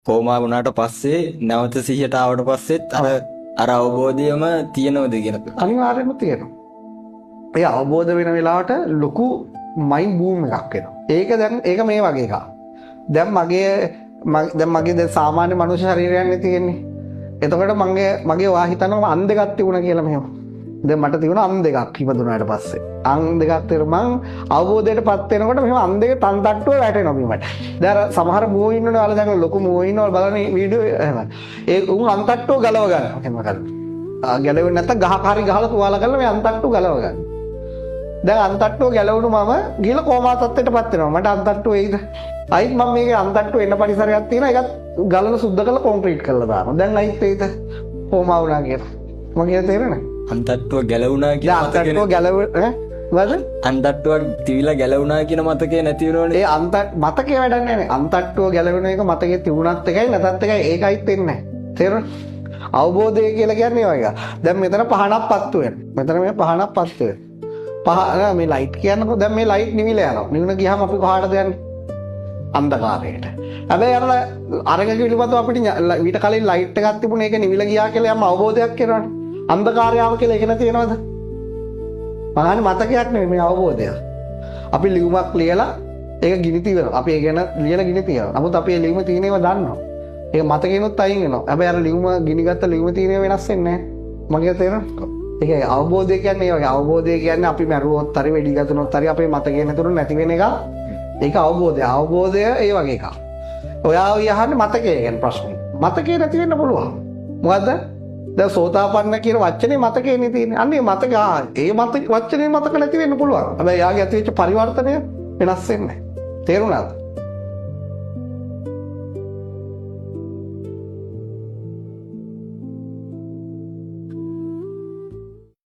Coma වුණාට පස්සේ නැවත සිහියට ආවට පස්සෙත් අර අවබෝධයම තියෙනවද කියලා. අනිවාර්යයෙන්ම තියෙනවා. ඒ අවබෝධ වෙන වෙලාවට ලොකු මයින්ඩ් බූම් එකක් එනවා. ඒක මේ වගේ එකක්. දැන් මගේ සාමාන්‍ය මනුෂ්‍ය ශරීරයක්නේ තියෙන්නේ. එතකොට මගේ වා හිතනවා අන් දෙකක් තිබුණා කියලා මෙහෙම. දැන් මට තිබුණා අන් දෙකක් ඉපදුනාට පස්සේ. අන් දෙකක් තිබුණ මං අවබෝධයටපත් වෙනකොට මෙහෙම අන් දෙකේ තන් තට්ටුව වැටෙනවා බිමට. දැන් අර සමහර මූවෝ ඉන්නවනේ ඔයාලා දැන් ලොකු මූවෝ ඉන්නවල බලන්න වීඩියෝ එහෙම. ඒ උන් අන් තට්ටුව ගලව ගන්නවා. එහෙම කරලා. ගැලවෙන්නේ නැත්නම් ගහකාරි ගහලා තුවාල කරලා මේ අන් තට්ටුව ගලව ගන්නවා. දැන් අන් තට්ටුව ගැලවුණු මම ගිහලා කෝමා තත්ත්වයටපත් වෙනවා. මට අන් තට්ටුව එයිද? අයිත් මම මේකේ අන් තට්ටුව එන්න පරිසරයක් තියෙනවා. ඒකත් ගලන සුද්ධ කරලා කොන්ක්‍රීට් කරලා දානවා. දැන් අයිත් එයිද? කෝමා වුණා කියලා. මම කියන තේරෙන්නේ? අන්තට්ටුව ගැලවුණා කියන මතකේ. අන්තට්ටුව ගැලව මොකද? අන්තට්ටුවක් තිවිලා ගැලවුණා කියන මතකේ නැති වෙනවනේ. ඒ මතකේ වැඩක් නැහැ නේ. අන්තට්ටුව ගැලවෙන එක මතකේ තිබුණත් එකයි නැතත් එකයි ඒකයිත් වෙන්නේ නැහැ. තේරුණා? අවබෝධය කියලා කියන්නේ ඔය එක. දැන් මෙතන පහනක් පත්තු වෙනවා. මෙතන මේ පහනක් පත්තු වෙනවා. මේ ලයිට් කියනකොට දැන් මේ ලයිට් නිවිලා යනවා. නිවන ගියාම අපි කොහාටද යන්නේ? අන්ධකාරයට. හැබැයි අරක පිළිබඳව අපිට ඊට කලින් ලයිට් එකක් තිබුණේ ඒක නිවිලා ගියා කියලා යම් අවබෝධයක් එනවනේ. අන්ධකාරයාව කියලා ඒක නැති වෙනවද? මහාන මතකයක් නෙමෙයි මේ අවබෝධය. අපි ලියුමක් ලියලා ඒක ගිනි තියනවා. අපි ඒ ගැන ලියලා ගිනි තියනවා. නමුත් අපි ඒ ලියුම තියෙන ඒවා දන්නවා. ඒක මතකේනොත් අයින් වෙනවා. හැබැයි අර ලියුම ගිනි ගත්ත ලියුම තියෙන ඒවා වෙනස් වෙන්නේ නැහැ. මගේ තේරෙනවද? ඒක අවබෝධය කියන්නේ ඒ වගේ. අවබෝධය කියන්නේ අපි මරුවොත් හරි වෙඩි ගතුනොත් හරි අපේ මතකේ නැතුණු නැති වෙන එක. ඒක අවබෝධය. අවබෝධය ඒ වගේ එකක්. ඔයා යහන්නේ මතකය ගැන ප්‍රශ්නේ. මතකේ නැති වෙන්න පුළුවන්. මොකද්ද? දැන් සෝතාපන්න කියන වචනේ මතකේනේ තියෙන්නේ. අන්නේ මතක ඒ වචනේ මතක නැති වෙන්න පුළුවන්. හැබැයි යාගේ ඇති වෙච්ච පරිවර්තනය වෙනස් වෙන්නේ නැහැ. තේරුණාද?